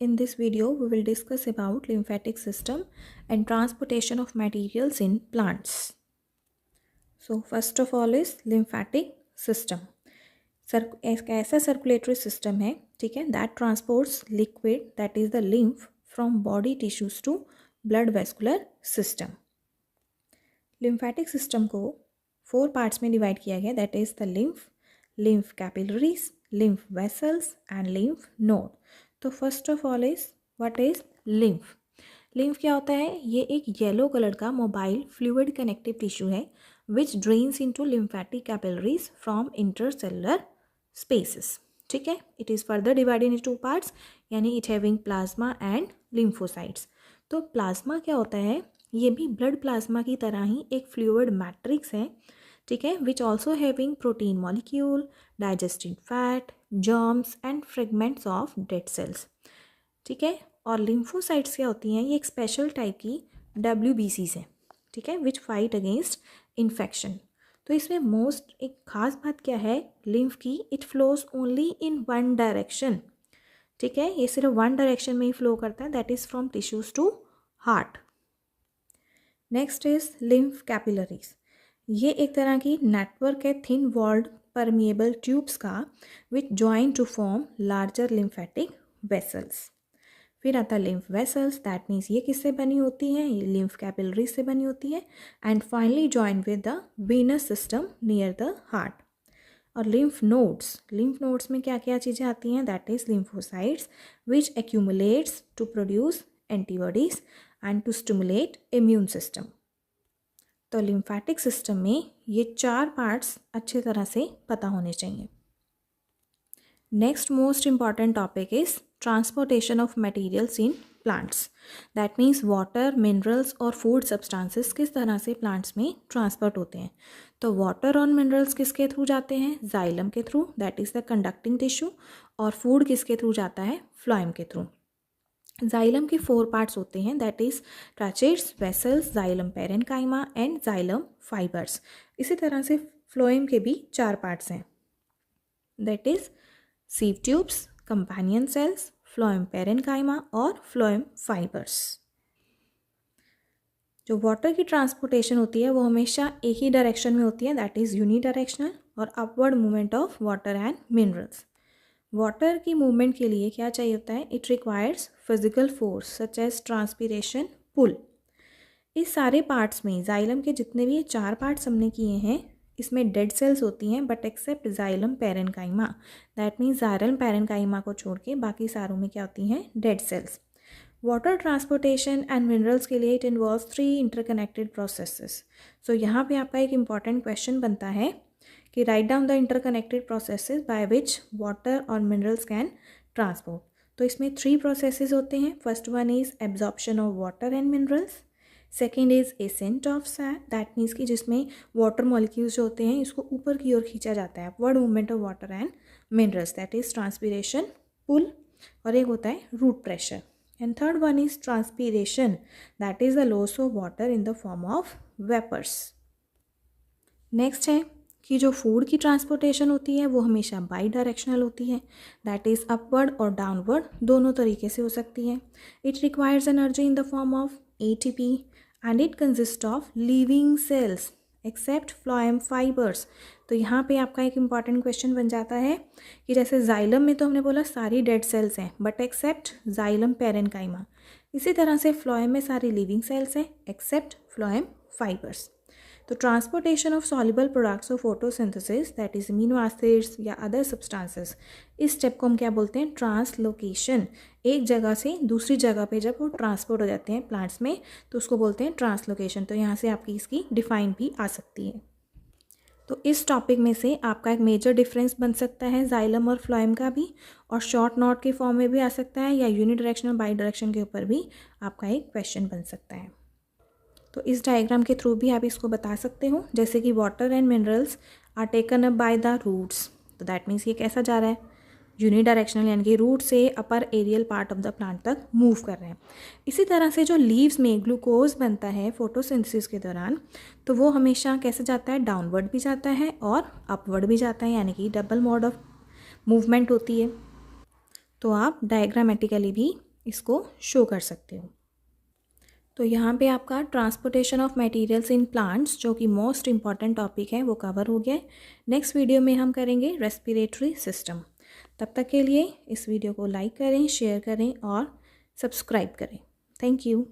In this video, we will discuss about lymphatic system and transportation of materials in plants. So, first of all is lymphatic system. एक ऐसा circulatory system है, ठीक है, that transports liquid, that is the lymph, from body tissues to blood vascular system. Lymphatic system को 4 parts में divide किया गया, that is the lymph, lymph capillaries, lymph vessels and lymph node. तो first of all is what is lymph. Lymph क्या होता है? ये एक येलो कलर का मोबाइल फ्लूइड कनेक्टिव टिश्यू है which drains into lymphatic capillaries from intercellular spaces. ठीक है, it is further divided in 2 parts, यानी it having plasma and lymphocytes. तो प्लाज्मा क्या होता है? ये भी ब्लड प्लाज्मा की तरह ही एक फ्लूइड मैट्रिक्स है, ठीक है, which also having protein molecule, digested fat, germs and fragments of dead cells. ठीक है, और लिम्फोसाइट्स क्या होती हैं? ये एक स्पेशल टाइप की WBCs है, ठीक है, विच फाइट अगेंस्ट इन्फेक्शन. तो इसमें मोस्ट एक खास बात क्या है लिम्फ की? It flows only in one direction. ठीक है, ये सिर्फ वन डायरेक्शन में ही फ्लो करता है, that is from tissues to heart. Next is lymph capillaries. ये एक तरह की नेटवर्क है थिन वॉल्ड परमिएबल ट्यूब्स का which join to form larger lymphatic vessels. फिर आता है लिम्फ वेसल्स, दैट मीन्स ये किससे बनी होती हैं? ये लिम्फ कैपिलरी से बनी होती है. And finally join with the venous system near the heart. और लिम्फ नोड्स में क्या क्या चीज़ें आती हैं? That is lymphocytes which accumulates to produce antibodies and to stimulate immune system. तो लिम्फैटिक सिस्टम में ये 4 पार्ट्स अच्छे तरह से पता होने चाहिए. Next most important topic is transportation of materials in plants. That means water, minerals और फूड सब्सटेंसेस किस तरह से प्लांट्स में ट्रांसपोर्ट होते हैं. तो वाटर और मिनरल्स किसके थ्रू जाते हैं? जाइलम के through, that is the conducting tissue. और फूड किसके थ्रू जाता है? फ्लोएम के थ्रू. जाइलम के 4 पार्ट्स होते हैं, that is tracheids, vessels, xylem parenchyma and xylem fibres. इसी तरह से फ्लोएम के भी 4 पार्ट्स हैं, that is sieve tubes, companion cells, phloem parenchyma और फ्लोएम फाइबर्स. जो वाटर की ट्रांसपोर्टेशन होती है वो हमेशा एक ही डायरेक्शन में होती है, दैट इज यूनिडायरेक्शनल और upward movement of water and minerals. Water की मूवमेंट के लिए क्या चाहिए होता है? It requires physical force such as transpiration, pull. इस सारे पार्ट्स में जाइलम के जितने भी 4 पार्ट्स हमने किए हैं इसमें डेड सेल्स होती हैं, but except xylem parenchyma, that means xylem parenchyma को छोड़ के बाकी सारों में क्या होती हैं? Dead cells. Water transportation and minerals के लिए it involves 3 interconnected processes. So यहाँ पे आपका एक इम्पॉर्टेंट क्वेश्चन बनता है कि right down the interconnected processes by which water और मिनरल्स कैन ट्रांसपोर्ट. तो इसमें 3 प्रोसेसेस होते हैं. First one is absorption of water and minerals. Second is ascent of SAP, that means कि जिसमें वाटर मॉलिक्यूल्स जो होते हैं इसको ऊपर की ओर खींचा जाता है, upward movement of water and minerals, that is transpiration, pull. और एक होता है root pressure. And third one is transpiration, that is the loss of water in the form of vapours. Next है कि जो फूड की ट्रांसपोर्टेशन होती है वो हमेशा बाई डायरेक्शनल होती है, दैट इज़ अपवर्ड और डाउनवर्ड, दोनों तरीके से हो सकती है. It requires energy in the form of ATP and it consist of living cells except phloem fibers. तो यहाँ पे आपका एक इम्पॉर्टेंट क्वेश्चन बन जाता है कि जैसे जाइलम में तो हमने बोला सारी डेड सेल्स हैं, बट एक्सेप्ट जाइलम पेरेन्काइमा. इसी तरह से फ्लोएम में सारी लिविंग सेल्स हैं एक्सेप्ट फ्लोएम फाइबर्स. तो transportation of soluble products of photosynthesis, that is amino acids या अदर सब्सटेंसेस, इस स्टेप को हम क्या बोलते हैं? ट्रांसलोकेशन. एक जगह से दूसरी जगह पे जब वो ट्रांसपोर्ट हो जाते हैं प्लांट्स में तो उसको बोलते हैं ट्रांसलोकेशन. तो यहाँ से आपकी इसकी डिफाइन भी आ सकती है. तो इस टॉपिक में से आपका एक मेजर डिफरेंस बन सकता है जाइलम और फ्लोएम का भी, और शॉर्ट नोट के फॉर्म में भी आ सकता है, या यूनिडायरेक्शनल बाई डायरेक्शन के ऊपर भी आपका एक क्वेश्चन बन सकता है. तो इस डायग्राम के थ्रू भी आप इसको बता सकते हो, जैसे कि water and minerals are taken up by the roots. तो दैट मीन्स ये कैसा जा रहा है? यूनिडायरेक्शनल, यानी कि रूट से upper aerial part of the plant तक मूव कर रहे हैं. इसी तरह से जो लीव्स में ग्लूकोज बनता है फोटोसिंथेसिस के दौरान, तो वो हमेशा कैसे जाता है? डाउनवर्ड भी जाता है और अपवर्ड भी जाता है, यानी कि डबल मोड ऑफ मूवमेंट होती है. तो आप डायग्रामेटिकली भी इसको शो कर सकते हो। तो यहाँ पे आपका transportation of materials in plants, जो कि मोस्ट इम्पॉर्टेंट टॉपिक है, वो कवर हो गया है। नेक्स्ट वीडियो में हम करेंगे रेस्पिरेटरी सिस्टम। तब तक के लिए इस वीडियो को लाइक करें, शेयर करें और सब्सक्राइब करें। Thank you.